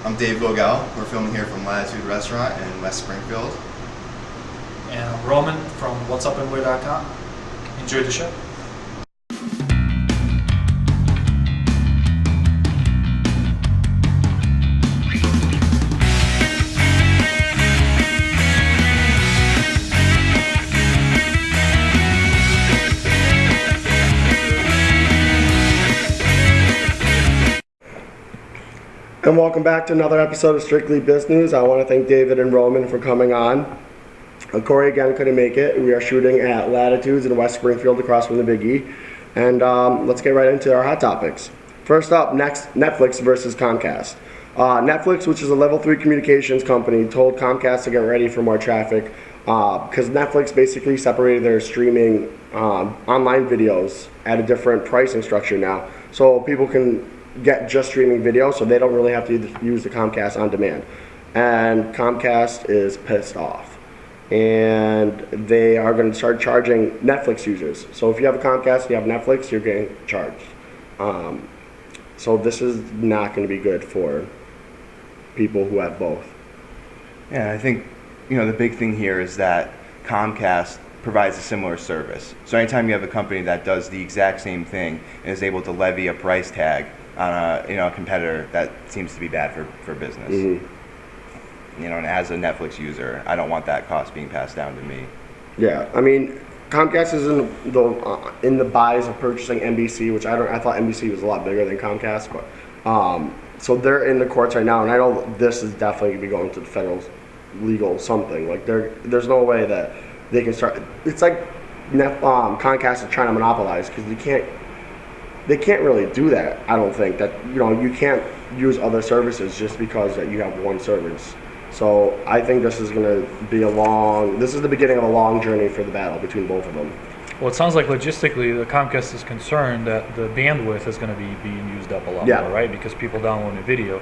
I'm Dave Vogel. We're filming here from Latitude Restaurant in West Springfield. And I'm Roman from whatsupandwhere.com. Enjoy the show. And welcome back to another episode of Strictly Businews. I want to thank David and Roman for coming on. Corey again couldn't make it. We are shooting at Latitudes in West Springfield across from the Big E. And let's get right into our hot topics. First up, next, Netflix versus Comcast. Netflix, which is a level 3 communications company, told Comcast to get ready for more traffic because Netflix basically separated their streaming online videos at a different pricing structure now. So people can get just streaming video, so they don't really have to use the Comcast on demand. And Comcast is pissed off. And they are going to start charging Netflix users. So if you have a Comcast and you have Netflix, you're getting charged. So this is not going to be good for people who have both. Yeah, I think the big thing here is that Comcast provides a similar service. So anytime you have a company that does the exact same thing and is able to levy a price tag on a competitor, that seems to be bad for business. Mm-hmm. And as a Netflix user, I don't want that cost being passed down to me. Yeah, I mean, Comcast is in the buys of purchasing NBC, which I thought NBC was a lot bigger than Comcast, but so they're in the courts right now, and I know this is definitely going to be going to the federal legal something. Like there's no way that they can start. It's like Comcast is trying to monopolize because they can't really do that. I don't think that you can't use other services just because that you have one service. So I think this is going to be this is the beginning of a long journey for the battle between both of them. Well, it sounds like logistically, the Comcast is concerned that the bandwidth is going to be being used up a lot more, right? Because people download a video.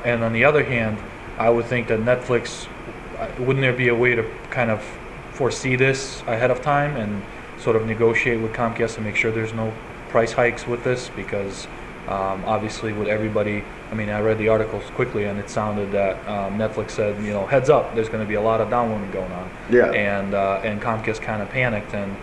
And on the other hand, I would think that Netflix, wouldn't there be a way to kind of foresee this ahead of time and sort of negotiate with Comcast to make sure there's no price hikes with this? Because obviously with everybody, I mean, I read the articles quickly and it sounded that Netflix said, heads up, there's going to be a lot of downloading going on. Yeah. And Comcast kind of panicked, and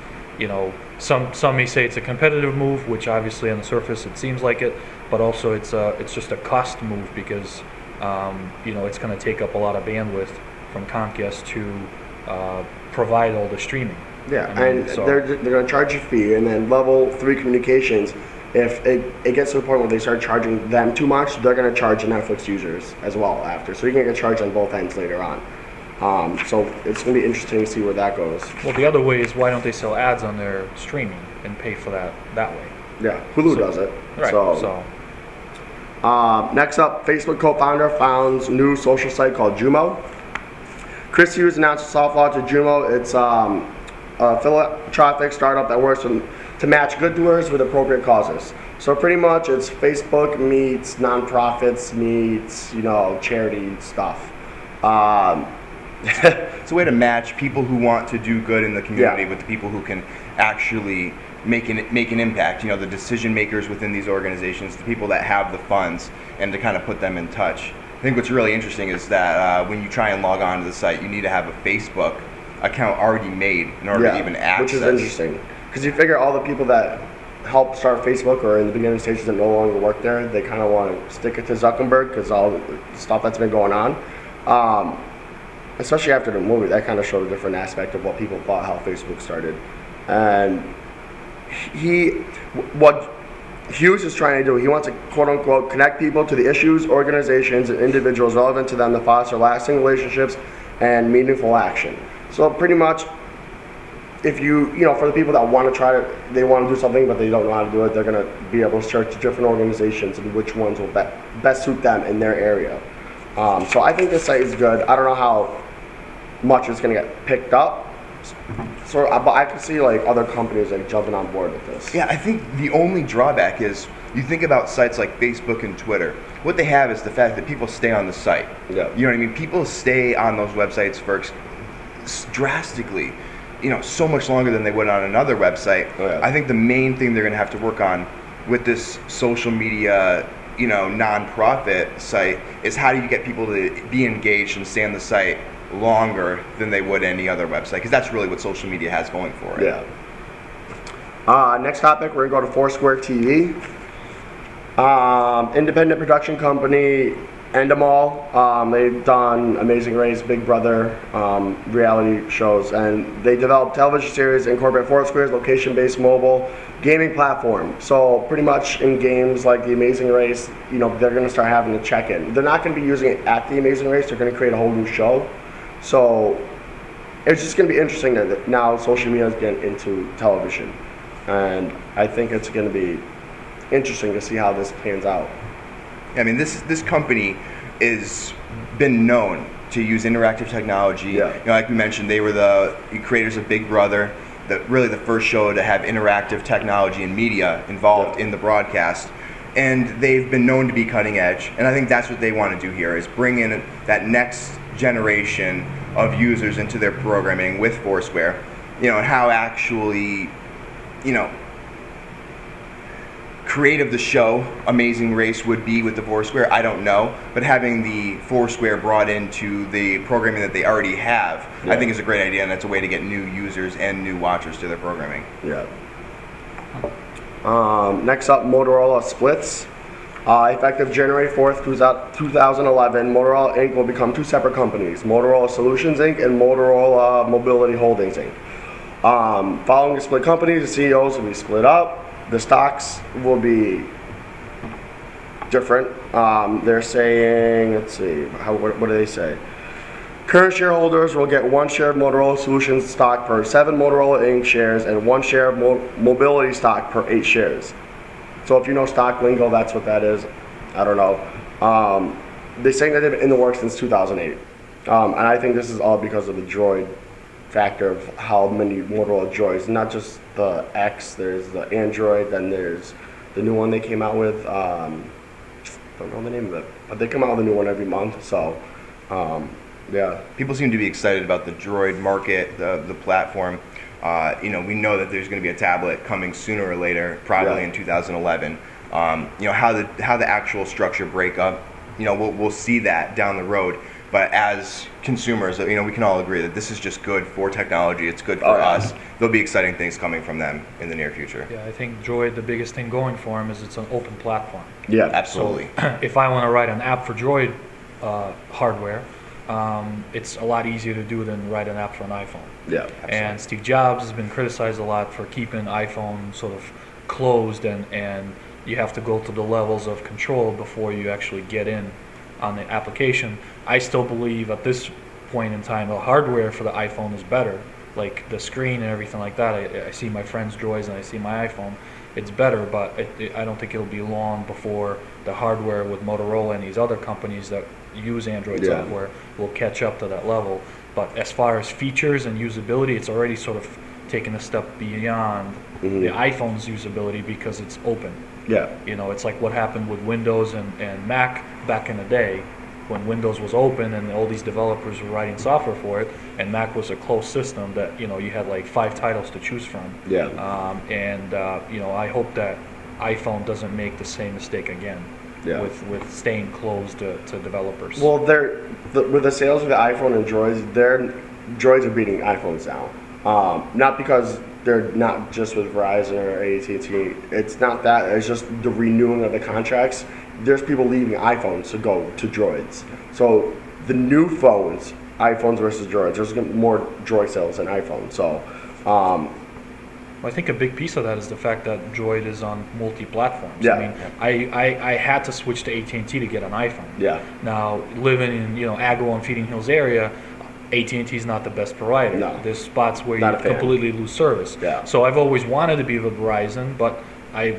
some may say it's a competitive move, which obviously on the surface it seems like it, but also it's just a cost move because it's going to take up a lot of bandwidth from Comcast to provide all the streaming. Yeah, they're going to charge a fee, and then level 3 communications, if it gets to the point where they start charging them too much, they're going to charge the Netflix users as well after. So you're going to get charged on both ends later on. So it's going to be interesting to see where that goes. Well, the other way is, why don't they sell ads on their streaming and pay for that way? Yeah, Hulu does it. Right. So. Next up, Facebook co-founder founds new social site called Jumo. Chris Hughes announced a soft launch of Jumo. It's a philanthropic startup that works to match good doers with appropriate causes. So pretty much it's Facebook meets nonprofits meets charity stuff. It's a way to match people who want to do good in the community with the people who can actually make an impact. The decision makers within these organizations, the people that have the funds, and to kind of put them in touch. I think what's really interesting is that when you try and log on to the site, you need to have a Facebook account already made in order to even access. Which is interesting, because you figure all the people that helped start Facebook or in the beginning stages that no longer work there, they kind of want to stick it to Zuckerberg because all the stuff that's been going on. Especially after the movie, that kind of showed a different aspect of what people thought how Facebook started. And what Hughes is trying to do, he wants to quote-unquote connect people to the issues, organizations, and individuals relevant to them to foster lasting relationships and meaningful action. So pretty much, if for the people that want to they want to do something but they don't know how to do it, they're going to be able to search different organizations and which ones will best suit them in their area. So I think this site is good. I don't know how much it's going to get picked up. But I can see other companies jumping on board with this. Yeah, I think the only drawback is you think about sites like Facebook and Twitter. What they have is the fact that people stay on the site. Yeah. You know what I mean? People stay on those websites for drastically, so much longer than they would on another website. Oh, yeah. I think the main thing they're going to have to work on with this social media, non-profit site is how do you get people to be engaged and stay on the site longer than they would any other website, because that's really what social media has going for it. Yeah. Next topic, we're going to go to Foursquare TV. Independent production company, Endemol. They've done Amazing Race, Big Brother, reality shows, and they develop television series, incorporate Foursquare's location-based mobile gaming platform. So pretty much in games like the Amazing Race, they're going to start having to check in. They're not going to be using it at the Amazing Race. They're going to create a whole new show. So it's just going to be interesting that now social media is getting into television, and I think it's going to be interesting to see how this pans out. I mean, this company is been known to use interactive technology. Yeah. Like we mentioned, they were the creators of Big Brother, really the first show to have interactive technology and media involved in the broadcast. And they've been known to be cutting edge, and I think that's what they want to do here, is bring in that next generation of users into their programming with Foursquare, and how actually, creative the show Amazing Race would be with the Foursquare, I don't know, but having the Foursquare brought into the programming that they already have, I think is a great idea, and that's a way to get new users and new watchers to their programming. Yeah. Next up, Motorola splits. Effective January 4th, 2011, Motorola Inc. will become two separate companies, Motorola Solutions Inc. and Motorola Mobility Holdings Inc. Following the split companies, the CEOs will be split up. The stocks will be different. They're saying, let's see, what do they say? Current shareholders will get 1 share of Motorola Solutions stock per 7 Motorola Inc. shares and 1 share of Mobility stock per 8 shares. So if you know stock lingo, that's what that is. I don't know. They're saying that they've been in the works since 2008. And I think this is all because of the Droid factor of how many Motorola Droids, not just the X, there's the Android, then there's the new one they came out with. Don't know the name of it, but they come out with a new one every month. So, yeah. People seem to be excited about the Droid market, the platform. We know that there's going to be a tablet coming sooner or later, probably in 2011. How the actual structure break up, we'll see that down the road. But as consumers, we can all agree that this is just good for technology. It's good for us. There'll be exciting things coming from them in the near future. Yeah, I think Droid, the biggest thing going for them is it's an open platform. Yeah, absolutely. So if I want to write an app for Droid hardware, it's a lot easier to do than write an app for an iPhone. Yeah, absolutely. And Steve Jobs has been criticized a lot for keeping iPhone sort of closed, and you have to go to the levels of control before you actually get in on the application. I still believe at this point in time the hardware for the iPhone is better, like the screen and everything like that. I see my friends' Droids and I see my iPhone. It's better, but I don't think it'll be long before the hardware with Motorola and these other companies that use Android software will catch up to that level. But as far as features and usability, it's already sort of taken a step beyond the iPhone's usability because it's open. Yeah. It's like what happened with Windows and Mac back in the day when Windows was open and all these developers were writing software for it, and Mac was a closed system that, you had like 5 titles to choose from. Yeah. I hope that iPhone doesn't make the same mistake again with staying closed to developers. Well, with the sales of the iPhone and Droids are beating iPhones now. Not because they're not just with Verizon or AT&T. It's not that. It's just the renewing of the contracts. There's people leaving iPhones to go to Droids. So the new phones, iPhones versus Droids, there's more Droid sales than iPhone. So I think a big piece of that is the fact that Droid is on multi-platforms. Yeah. I mean, I had to switch to AT&T to get an iPhone. Yeah. Now, living in Agawam and Feeding Hills area, AT&T is not the best provider. No. There's spots where Not you a fan. completely lose service. Yeah. So I've always wanted to be with Verizon, but I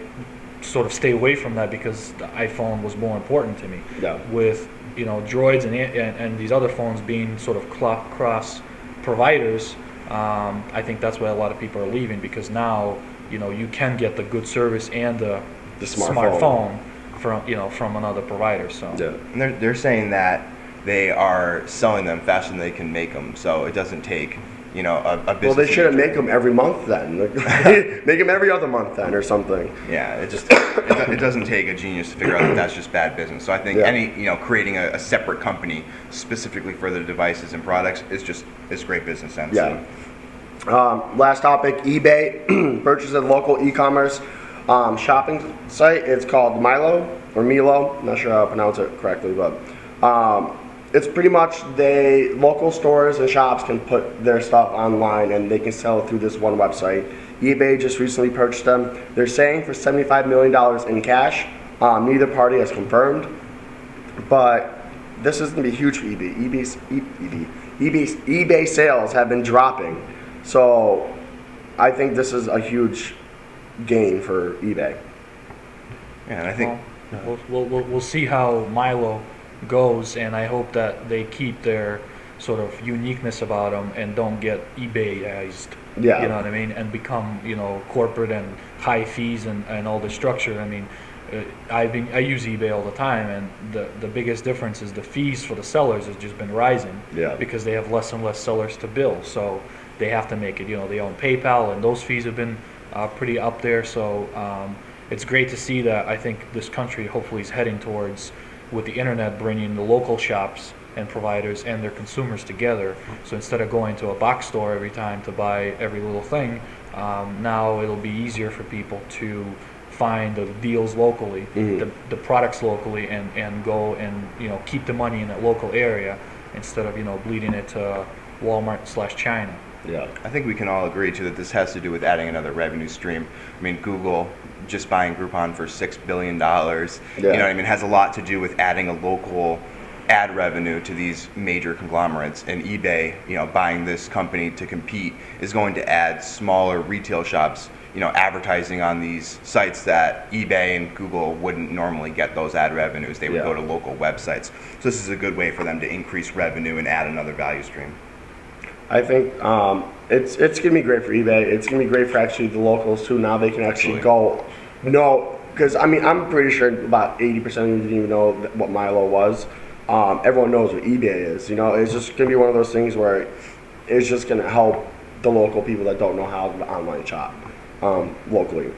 sort of stay away from that because the iPhone was more important to me. Yeah. With Droids and these other phones being sort of cross providers, I think that's why a lot of people are leaving, because now you can get the good service and the smartphone from another provider. So and they're saying that they are selling them faster than they can make them, so it doesn't take a business. Well, they shouldn't make them every month then. Make them every other month then or something. Yeah, it doesn't take a genius to figure out that that's just bad business. So I think creating a separate company specifically for the devices and products is great business sense. Yeah. Last topic, eBay purchases a local e-commerce shopping site. It's called Milo. I'm not sure how to pronounce it correctly, but it's pretty much local stores and shops can put their stuff online and they can sell it through this one website. eBay just recently purchased them. They're saying for $75 million in cash. Neither party has confirmed, but this is going to be huge for eBay. eBay sales have been dropping, so I think this is a huge gain for eBay. Yeah, and I think we'll see how Milo goes, and I hope that they keep their sort of uniqueness about them and don't get eBayized. Yeah. You know what I mean? And become, corporate and high fees and all the structure. I mean, I use eBay all the time, and the biggest difference is the fees for the sellers has just been rising. Yeah. Because they have less and less sellers to bill, so they have to make it. They own PayPal, and those fees have been pretty up there. So it's great to see that. I think this country hopefully is heading towards, with the internet, bringing the local shops and providers and their consumers together. So instead of going to a box store every time to buy every little thing, now it'll be easier for people to find the deals locally, the products locally, and go and keep the money in that local area instead of bleeding it to Walmart/China. Yeah. I think we can all agree too that this has to do with adding another revenue stream. I mean, Google just buying Groupon for $6 billion, has a lot to do with adding a local ad revenue to these major conglomerates. And eBay, buying this company to compete is going to add smaller retail shops, advertising on these sites that eBay and Google wouldn't normally get those ad revenues. They would go to local websites. So this is a good way for them to increase revenue and add another value stream. I think it's going to be great for eBay. It's going to be great for actually the locals too. Now they can actually go, because I'm pretty sure about 80% of you didn't even know what Milo was. Everyone knows what eBay is. It's just going to be one of those things where it's just going to help the local people that don't know how to online shop locally.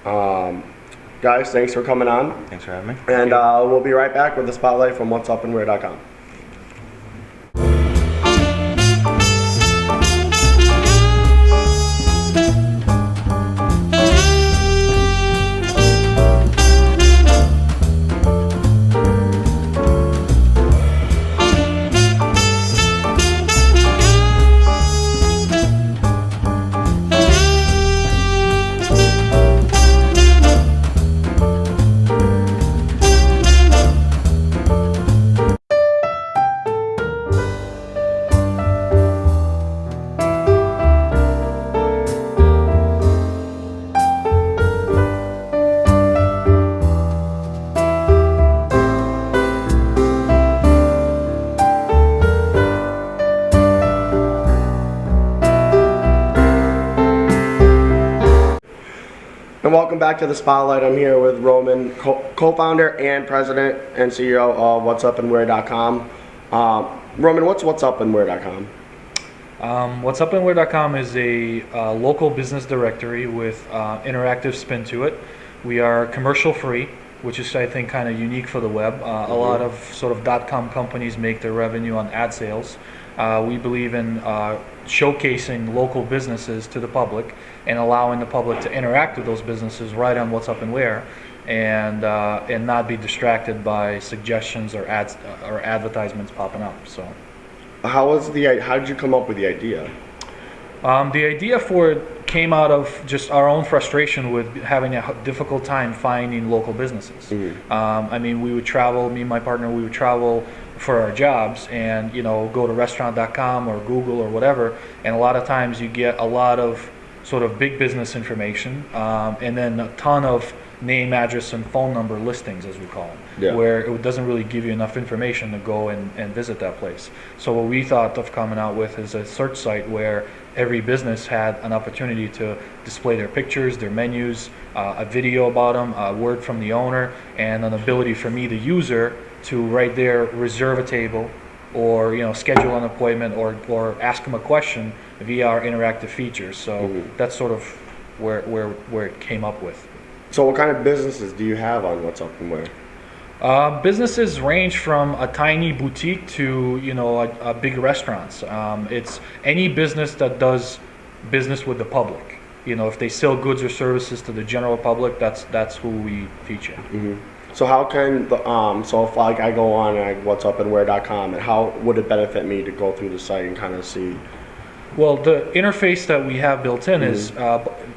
Guys, thanks for coming on. Thanks for having me. And we'll be right back with the spotlight from whatsupandwhere.com. And welcome back to the Spotlight. I'm here with Roman, co-founder and president and CEO of whatsupandwhere.com. Roman, what's whatsupandwhere.com? Whatsupandwhere.com is a local business directory with interactive spin to it. We are commercial free, which is, I think, kind of unique for the web. A lot of sort of .com companies make their revenue on ad sales. We believe in showcasing local businesses to the public and allowing the public to interact with those businesses right on What's Up and Where, and not be distracted by suggestions or ads or advertisements popping up. So, how did you come up with the idea? The idea for it came out of just our own frustration with having a difficult time finding local businesses. I mean, we would travel, me and my partner, we would travel for our jobs and, go to restaurant.com or Google or whatever, and a lot of times you get a lot of sort of big business information, and then a ton of name, address, and phone number listings, as we call them, where it doesn't really give you enough information to go and visit that place. So what we thought of coming out with is a search site where every business had an opportunity to display their pictures, their menus, a video about them, a word from the owner, and an ability for me, the user, to right there reserve a table or schedule an appointment, or ask them a question via our interactive features. So that's sort of where it came up with. So what kind of businesses do you have on What's Up and Where? Businesses range from a tiny boutique to a big restaurants. It's any business that does business with the public. If they sell goods or services to the general public, that's who we feature. So how can so if I go on whatsupandwhere.com, and how would it benefit me to go through the site and kind of see? Well, the interface that we have built in is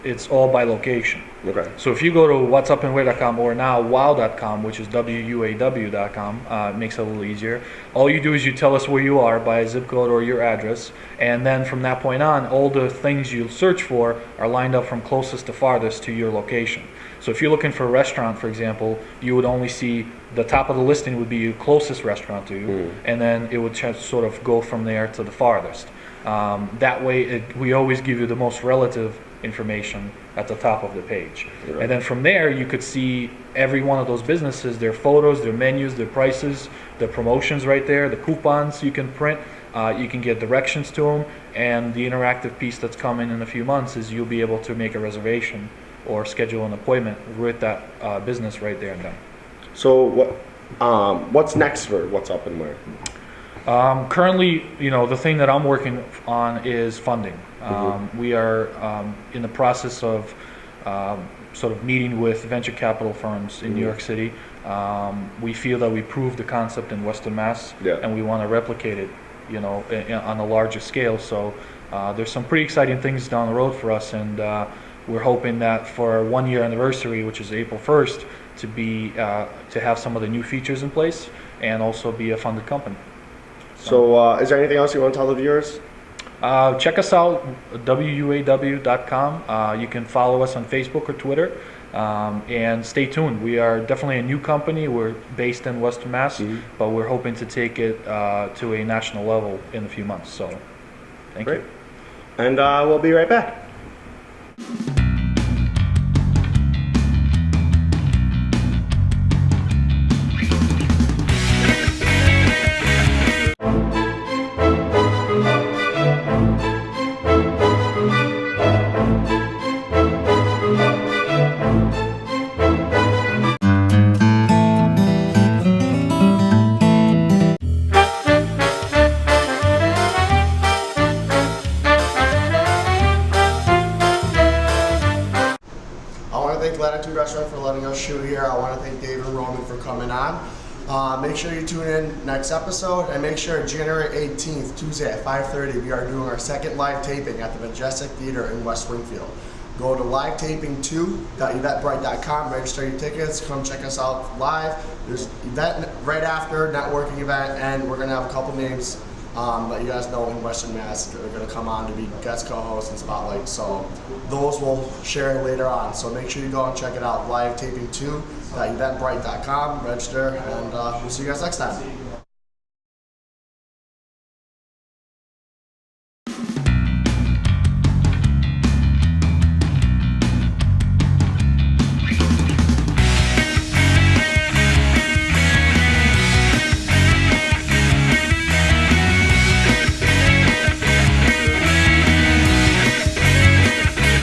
it's all by location. Okay. So if you go to whatsupandwhere.com or now wow.com, which is wuaw.com, it makes it a little easier. All you do is you tell us where you are by a zip code or your address, and then from that point on, all the things you search for are lined up from closest to farthest to your location. So if you're looking for a restaurant, for example, you would only see the top of the listing would be your closest restaurant to you, and then it would just sort of go from there to the farthest. That way, we always give you the most relative information at the top of the page. Right. And then from there, you could see every one of those businesses, their photos, their menus, their prices, the promotions right there, the coupons you can print. You can get directions to them, and the interactive piece that's coming in a few months is you'll be able to make a reservation or schedule an appointment with that business right there and then. So what's next for What's Up and Where? Currently, the thing that I'm working on is funding. We are in the process of sort of meeting with venture capital firms in New York City. We feel that we proved the concept in Western Mass, and we want to replicate it, on a larger scale. So there's some pretty exciting things down the road for us, and we're hoping that for our 1-year anniversary, which is April 1st, to have some of the new features in place and also be a funded company. So is there anything else you want to tell the viewers? Check us out, wuaw.com. You can follow us on Facebook or Twitter, and stay tuned. We are definitely a new company. We're based in Western Mass, but we're hoping to take it to a national level in a few months. So thank you. And we'll be right back. Restaurant for letting us shoot here. I want to thank David and Roman for coming on. Make sure you tune in next episode, and make sure January 18th, Tuesday at 5:30, we are doing our second live taping at the Majestic Theater in West Springfield. Go to livetaping2.eventbrite.com, register your tickets, come check us out live. There's event right after, networking event, and we're going to have a couple names that you guys know in Western Mass that are going to come on to be guest co-hosts and spotlight. So those we'll share later on. So make sure you go and check it out, livetaping2.eventbrite.com, register, and we'll see you guys next time.